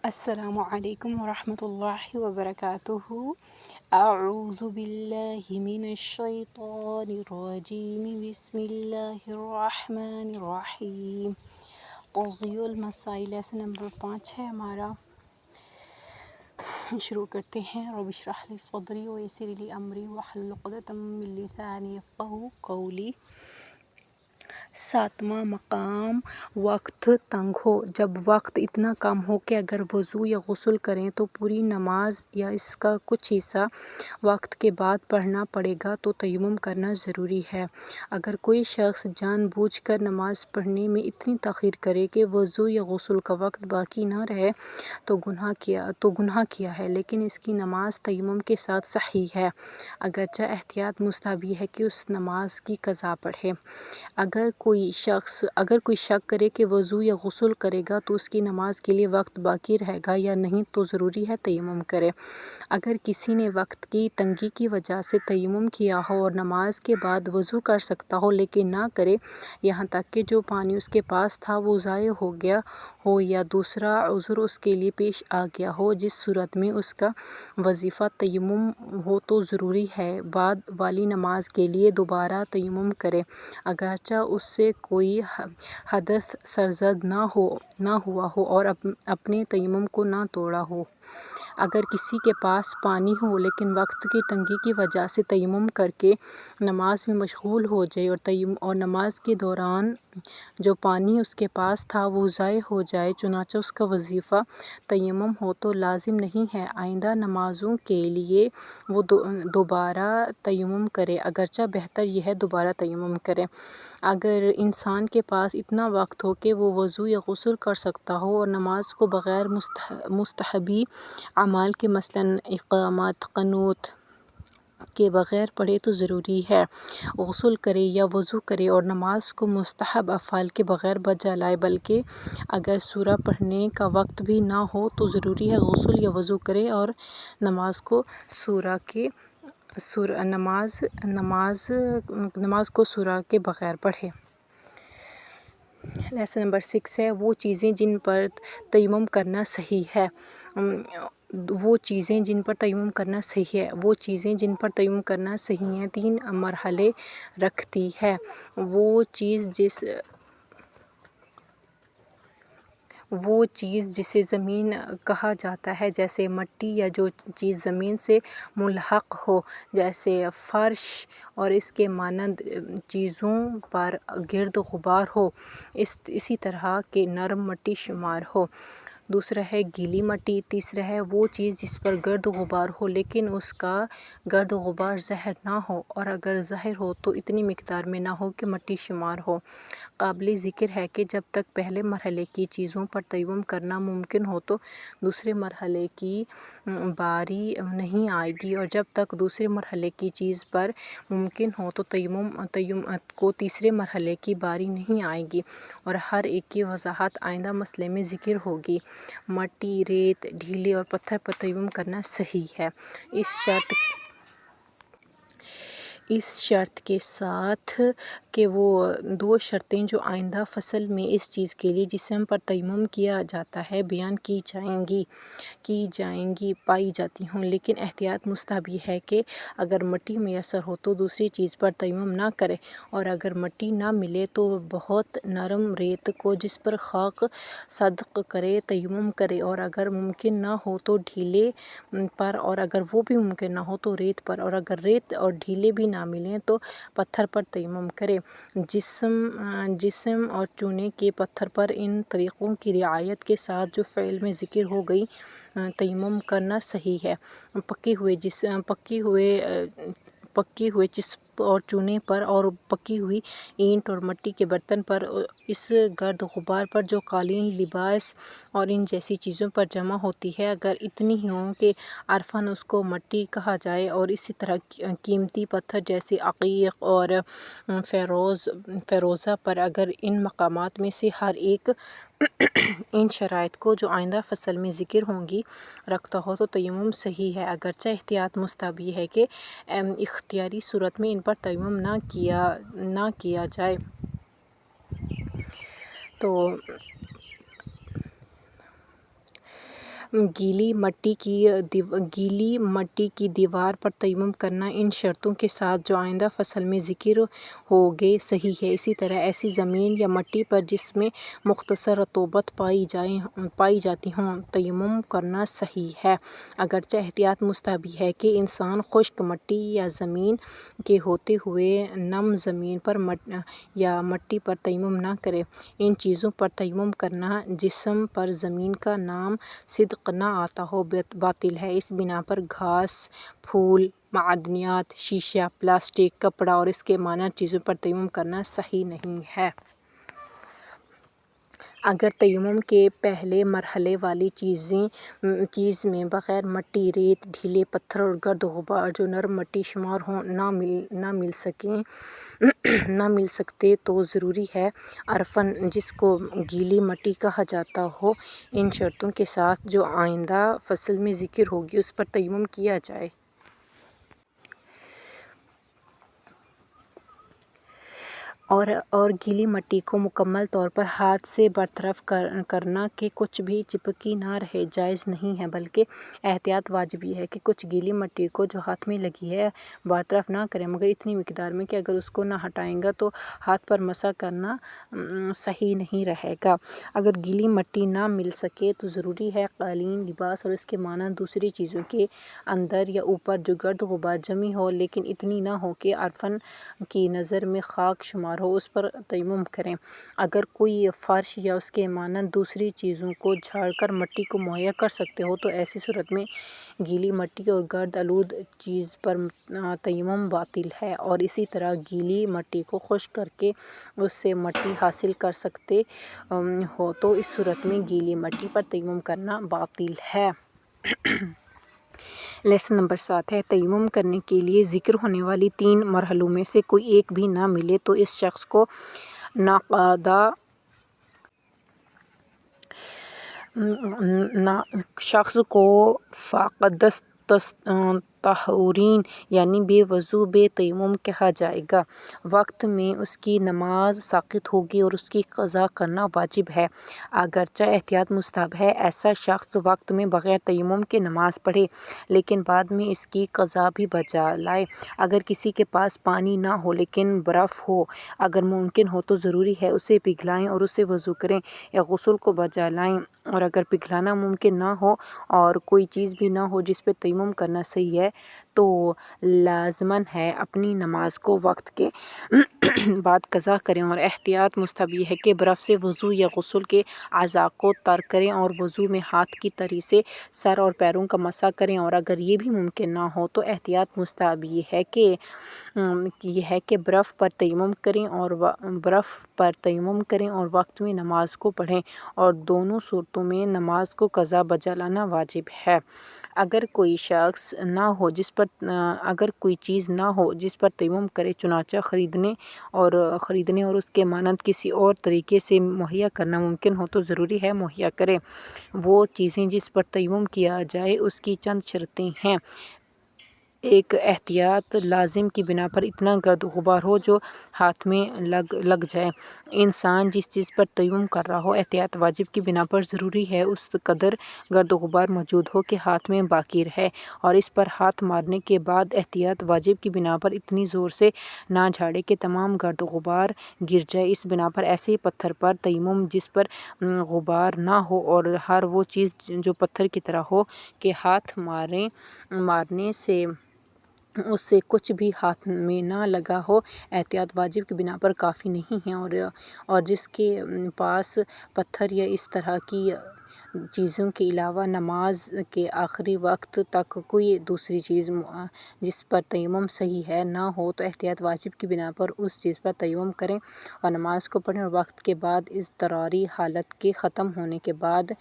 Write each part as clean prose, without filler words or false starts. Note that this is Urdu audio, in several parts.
السلام علیکم ورحمۃ اللہ وبرکاتہ۔ اعوذ باللہ من الشیطان الرجیم، بسم اللہ الرحمن الرحیم۔ توضیح المسائل لیسن نمبر 5 ہے ہمارا، شروع کرتے ہیں۔ رب اشرح لی صدری ویسر لی امری واحلل عقدۃ من لسانی یفقہوا قولی۔ 7واں مقام وقت تنگ ہو۔ جب وقت اتنا کم ہو کہ اگر وضو یا غسل کریں تو پوری نماز یا اس کا کچھ حصہ وقت کے بعد پڑھنا پڑے گا تو تیمم کرنا ضروری ہے۔ اگر کوئی شخص جان بوجھ کر نماز پڑھنے میں اتنی تاخیر کرے کہ وضو یا غسل کا وقت باقی نہ رہے تو گناہ کیا ہے، لیکن اس کی نماز تیمم کے ساتھ صحیح ہے، اگرچہ احتیاط مستحب ہے کہ اس نماز کی قضا پڑھے۔ اگر کوئی شک کرے کہ وضو یا غسل کرے گا تو اس کی نماز کے لیے وقت باقی رہے گا یا نہیں تو ضروری ہے تیمم کرے۔ اگر کسی نے وقت کی تنگی کی وجہ سے تیمم کیا ہو اور نماز کے بعد وضو کر سکتا ہو لیکن نہ کرے، یہاں تک کہ جو پانی اس کے پاس تھا وہ ضائع ہو گیا ہو یا دوسرا عذر اس کے لیے پیش آ گیا ہو، جس صورت میں اس کا وظیفہ تیمم ہو تو ضروری ہے بعد والی نماز کے لیے دوبارہ تیمم کرے، اگرچہ اس سے کوئی حدث سرزد نہ ہوا ہو اور اپنے تیمم کو نہ توڑا ہو۔ اگر کسی کے پاس پانی ہو لیکن وقت کی تنگی کی وجہ سے تیمم کر کے نماز میں مشغول ہو جائے اور نماز کے دوران جو پانی اس کے پاس تھا وہ ضائع ہو جائے، چنانچہ اس کا وظیفہ تیمم ہو تو لازم نہیں ہے آئندہ نمازوں کے لیے وہ دوبارہ تیمم کرے، اگرچہ بہتر یہ ہے دوبارہ تیمم کرے۔ اگر انسان کے پاس اتنا وقت ہو کہ وہ وضو یا غسل کر سکتا ہو اور نماز کو بغیر مستحبی اعمال کے مثلاً اقامت، قنوت کے بغیر پڑھے تو ضروری ہے غسل کرے یا وضو کرے اور نماز کو مستحب افعال کے بغیر بجا لائے، بلکہ اگر سورہ پڑھنے کا وقت بھی نہ ہو تو ضروری ہے غسل یا وضو کرے اور نماز کو سورہ کے بغیر پڑھے۔ لیسن نمبر 6 ہے وہ چیزیں جن پر تیمم کرنا صحیح ہے۔ وہ چیزیں جن پر تیمم کرنا صحیح ہیں 3 مرحلے رکھتی ہے۔ وہ چیز جسے زمین کہا جاتا ہے جیسے مٹی، یا جو چیز زمین سے ملحق ہو جیسے فرش اور اس کے مانند چیزوں پر گرد غبار ہو، اسی طرح کے نرم مٹی شمار ہو۔ دوسرا ہے گیلی مٹی۔ تیسرا ہے وہ چیز جس پر گرد غبار ہو لیکن اس کا گرد غبار ظاہر نہ ہو، اور اگر ظاہر ہو تو اتنی مقدار میں نہ ہو کہ مٹی شمار ہو۔ قابل ذکر ہے کہ جب تک پہلے مرحلے کی چیزوں پر تیمم کرنا ممکن ہو تو دوسرے مرحلے کی باری نہیں آئے گی، اور جب تک دوسرے مرحلے کی چیز پر ممکن ہو تو تیمم کو تیسرے مرحلے کی باری نہیں آئے گی، اور ہر ایک کی وضاحت آئندہ مسئلے میں ذکر ہوگی۔ مٹی، ریت، ڈھیلے اور پتھر پر تیمم کرنا صحیح ہے، اس شرط کے ساتھ کہ وہ 2 شرطیں جو آئندہ فصل میں اس چیز کے لیے جسم پر تیمم کیا جاتا ہے بیان کی جائیں گی پائی جاتی ہوں، لیکن احتیاط مستحب ہے کہ اگر مٹی میسر ہو تو دوسری چیز پر تیمم نہ کرے، اور اگر مٹی نہ ملے تو بہت نرم ریت کو جس پر خاک صدق کرے تیمم کرے، اور اگر ممکن نہ ہو تو ڈھیلے پر، اور اگر وہ بھی ممکن نہ ہو تو ریت پر، اور اگر ریت اور ڈھیلے بھی نہ ملیں تو پتھر پر تیمم کرے۔ جسم اور چونے کے پتھر پر ان طریقوں کی رعایت کے ساتھ جو فعل میں ذکر ہو گئی تیمم کرنا صحیح ہے۔ پکی ہوئے چسپ اور چونے پر، اور پکی ہوئی اینٹ اور مٹی کے برتن پر، اس گرد غبار پر جو قالین، لباس اور ان جیسی چیزوں پر جمع ہوتی ہے، اگر اتنی ہی ہوں کہ عرفاً اس کو مٹی کہا جائے، اور اسی طرح قیمتی پتھر جیسے عقیق اور فیروزہ پر، اگر ان مقامات میں سے ہر ایک ان شرائط کو جو آئندہ فصل میں ذکر ہوں گی رکھتا ہو تو تیمم صحیح ہے، اگرچہ احتیاط مستحب ہے کہ اختیاری صورت میں ان پر تیمم نہ کیا جائے۔ تو گیلی مٹی کی دیوار پر تیمم کرنا ان شرطوں کے ساتھ جو آئندہ فصل میں ذکر ہوں گے صحیح ہے۔ اسی طرح ایسی زمین یا مٹی پر جس میں مختصر رطوبت پائی جاتی ہو تیمم کرنا صحیح ہے، اگرچہ احتیاط مستحب ہے کہ انسان خشک مٹی یا زمین کے ہوتے ہوئے نم زمین پر یا مٹی پر تیمم نہ کرے۔ ان چیزوں پر تیمم کرنا جسم پر زمین کا نام صدق نہ آتا ہو باطل ہے۔ اس بنا پر گھاس، پھول، معدنیات، شیشہ، پلاسٹک، کپڑا اور اس کے مانند چیزوں پر تیمم کرنا صحیح نہیں ہے۔ اگر تیمم کے پہلے مرحلے والی چیز میں بغیر مٹی، ریت، ڈھیلے پتھر اور گرد و غبار جو نرم مٹی شمار ہوں نہ مل سکتے تو ضروری ہے عرفاً جس کو گیلی مٹی کہا جاتا ہو ان شرطوں کے ساتھ جو آئندہ فصل میں ذکر ہوں گی اس پر تیمم کیا جائے۔ اور گیلی مٹی کو مکمل طور پر ہاتھ سے برطرف کرنا کہ کچھ بھی چپکی نہ رہے جائز نہیں ہے، بلکہ احتیاط واجب یہ ہے کہ کچھ گیلی مٹی کو جو ہاتھ میں لگی ہے برطرف نہ کریں، مگر اتنی مقدار میں کہ اگر اس کو نہ ہٹائیں گا تو ہاتھ پر مسح کرنا صحیح نہیں رہے گا۔ اگر گیلی مٹی نہ مل سکے تو ضروری ہے قالین، لباس اور اس کے مانند دوسری چیزوں کے اندر یا اوپر جو گرد و غبار جمی ہو لیکن اتنی نہ ہو کہ عرفاً کی نظر میں خاک شمار ہو اس پر تیمم کریں۔ اگر کوئی فرش یا اس کے مانند دوسری چیزوں کو جھاڑ کر مٹی کو مہیا کر سکتے ہو تو ایسی صورت میں گیلی مٹی اور گرد آلود چیز پر تیمم باطل ہے، اور اسی طرح گیلی مٹی کو خشک کر کے اس سے مٹی حاصل کر سکتے ہو تو اس صورت میں گیلی مٹی پر تیمم کرنا باطل ہے۔ لیسن نمبر 7 ہے تیمم کرنے کے لیے ذکر ہونے والی 3 مرحلوں میں سے کوئی ایک بھی نہ ملے تو اس شخص کو فاقد الطہورین یعنی بے وضو بے تیمم کہا جائے گا۔ وقت میں اس کی نماز ساقط ہوگی اور اس کی قضا کرنا واجب ہے، اگرچہ احتیاط مستحب ہے۔ ایسا شخص وقت میں بغیر تیمم کے نماز پڑھے لیکن بعد میں اس کی قضا بھی بجا لائے۔ اگر کسی کے پاس پانی نہ ہو لیکن برف ہو، اگر ممکن ہو تو ضروری ہے اسے پگھلائیں اور اس سے وضو کریں یا غسل کو بجا لائیں، اور اگر پگھلانا ممکن نہ ہو اور کوئی چیز بھی نہ ہو جس پہ تیمم کرنا صحیح ہے تو لازماً ہے اپنی نماز کو وقت کے بعد قضا کریں، اور احتیاط مستحب یہ ہے کہ برف سے وضو یا غسل کے اعضاء کو تر کریں اور وضو میں ہاتھ کی تری سے سر اور پیروں کا مسح کریں، اور اگر یہ بھی ممکن نہ ہو تو احتیاط مستحب یہ ہے کہ برف پر تیمم کریں اور وقت میں نماز کو پڑھیں، اور دونوں صورتوں میں نماز کو قضا بجا لانا واجب ہے۔ اگر کوئی چیز نہ ہو جس پر تیمم کرے چنانچہ خریدنے اور اس کے مانند کسی اور طریقے سے مہیا کرنا ممکن ہو تو ضروری ہے مہیا کرے۔ وہ چیزیں جس پر تیمم کیا جائے اس کی چند شرطیں ہیں۔ 1 احتیاط لازم کی بنا پر اتنا گرد و غبار ہو جو ہاتھ میں لگ جائے۔ انسان جس چیز پر تیمم کر رہا ہو احتیاط واجب کی بنا پر ضروری ہے اس قدر گرد و غبار موجود ہو کہ ہاتھ میں باقی رہے، اور اس پر ہاتھ مارنے کے بعد احتیاط واجب کی بنا پر اتنی زور سے نہ جھاڑے کہ تمام گرد و غبار گر جائے۔ اس بنا پر ایسے پتھر پر تیمم جس پر غبار نہ ہو اور ہر وہ چیز جو پتھر کی طرح ہو کہ ہاتھ مارنے سے اس سے کچھ بھی ہاتھ میں نہ لگا ہو احتیاط واجب کی بنا پر کافی نہیں ہے، اور جس کے پاس پتھر یا اس طرح کی چیزوں کے علاوہ نماز کے آخری وقت تک کوئی دوسری چیز جس پر تیمم صحیح ہے نہ ہو تو احتیاط واجب کی بنا پر اس چیز پر تیمم کریں اور نماز کو پڑھیں، اور وقت کے بعد اضطراری حالت کے ختم ہونے کے بعد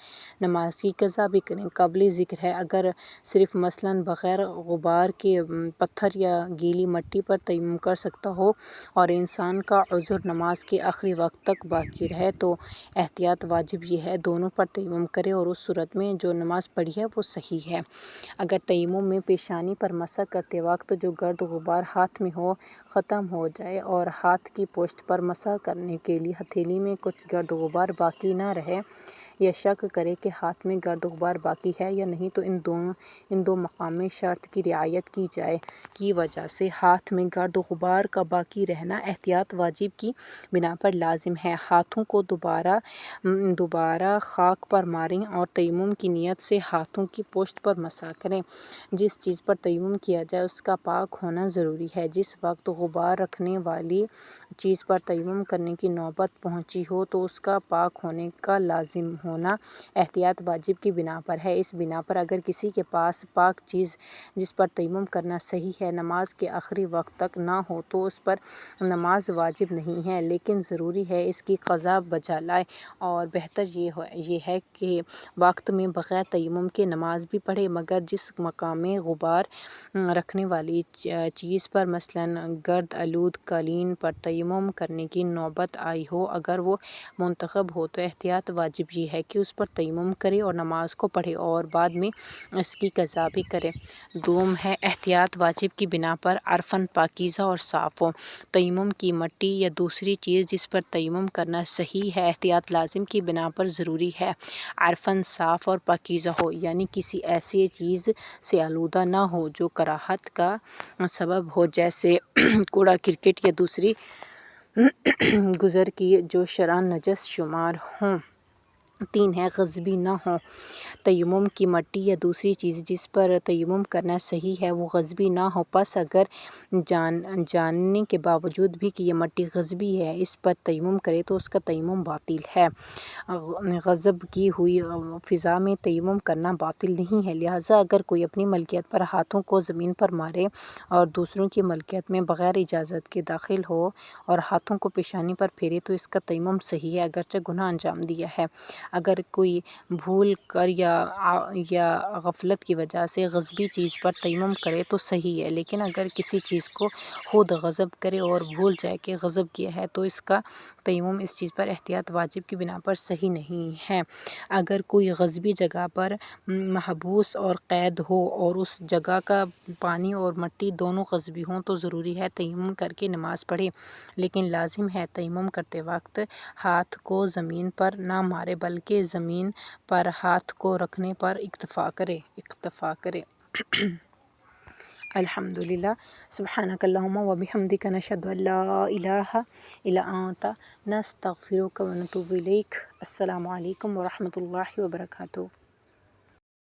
نماز کی قضا بھی کریں۔ قابل ذکر ہے اگر صرف مثلاً بغیر غبار کے پتھر یا گیلی مٹی پر تیمم کر سکتا ہو اور انسان کا عذر نماز کے آخری وقت تک باقی رہے تو احتیاط واجب یہ ہے دونوں پر تیمم کرے، اور اس صورت میں جو نماز پڑھی ہے وہ صحیح ہے۔ اگر تیمم میں پیشانی پر مسح کرتے وقت جو گرد و غبار ہاتھ میں ہو ختم ہو جائے اور ہاتھ کی پشت پر مسح کرنے کے لیے ہتھیلی میں کچھ گرد و غبار باقی نہ رہے یا شک کرے کہ ہاتھ میں گرد و غبار باقی ہے یا نہیں تو ان دو مقامی شرط کی رعایت کی جائے کی وجہ سے ہاتھ میں گرد و غبار کا باقی رہنا احتیاط واجب کی بنا پر لازم ہے۔ ہاتھوں کو دوبارہ خاک پر ماریں اور تیمم کی نیت سے ہاتھوں کی پشت پر مسح کریں۔ جس چیز پر تیمم کیا جائے اس کا پاک ہونا ضروری ہے۔ جس وقت غبار رکھنے والی چیز پر تیمم کرنے کی نوبت پہنچی ہو تو اس کا پاک ہونے کا لازم ہونا احتیاط واجب کی بنا پر ہے۔ اس بنا پر اگر کسی کے پاس پاک چیز جس پر تیمم کرنا صحیح ہے نماز کے آخری وقت تک نہ ہو تو اس پر نماز واجب نہیں ہے، لیکن ضروری ہے اس کی قضا بجا لائے، اور بہتر یہ ہے کہ وقت میں بغیر تیمم کے نماز بھی پڑھے، مگر جس مقام میں غبار رکھنے والی چیز پر مثلاً گرد آلود قالین پر تیمم کرنے کی نوبت آئی ہو اگر وہ منتخب ہو تو احتیاط واجب یہ ہے کہ اس پر تیمم کرے اور نماز کو پڑھے اور بعد میں اس کی قضا بھی کرے۔ دوم ہے احتیاط واجب کی بنا پر عرفاً پاکیزہ اور صاف ہو۔ تیمم کی مٹی یا دوسری چیز جس پر تیمم کرنا صحیح ہے احتیاط لازم کی بنا پر ضروری ہے عرفاً صاف اور پاکیزہ ہو، یعنی کسی ایسی چیز سے آلودہ نہ ہو جو کراہت کا سبب ہو، جیسے کوڑا کرکٹ یا دوسری گزر کی جو شرعاً نجس شمار ہوں۔ تین ہے غصبی نہ ہو۔ تیمم کی مٹی یا دوسری چیز جس پر تیمم کرنا صحیح ہے وہ غصبی نہ ہو، پس اگر جاننے کے باوجود بھی کہ یہ مٹی غصبی ہے اس پر تیمم کرے تو اس کا تیمم باطل ہے۔ غصب کی ہوئی فضا میں تیمم کرنا باطل نہیں ہے، لہٰذا اگر کوئی اپنی ملکیت پر ہاتھوں کو زمین پر مارے اور دوسروں کی ملکیت میں بغیر اجازت کے داخل ہو اور ہاتھوں کو پیشانی پر پھیرے تو اس کا تیمم صحیح ہے اگرچہ گناہ انجام دیا ہے۔ اگر کوئی بھول کر یا غفلت کی وجہ سے غصبی چیز پر تیمم کرے تو صحیح ہے، لیکن اگر کسی چیز کو خود غصب کرے اور بھول جائے کہ غصب کیا ہے تو اس کا تیمم اس چیز پر احتیاط واجب کی بنا پر صحیح نہیں ہے۔ اگر کوئی غصبی جگہ پر محبوس اور قید ہو اور اس جگہ کا پانی اور مٹی دونوں غصبی ہوں تو ضروری ہے تیمم کر کے نماز پڑھے، لیکن لازم ہے تیمم کرتے وقت ہاتھ کو زمین پر نہ مارے بلکہ زمین پر ہاتھ کو رکھنے پر اکتفا کرے۔ الحمدللہ، سبحانک اللہم و بحمدک، نشہد ان لا الہ الا انت، نستغفرک و نتوب الیک۔ السلام علیکم و رحمۃ اللہ وبرکاتہ۔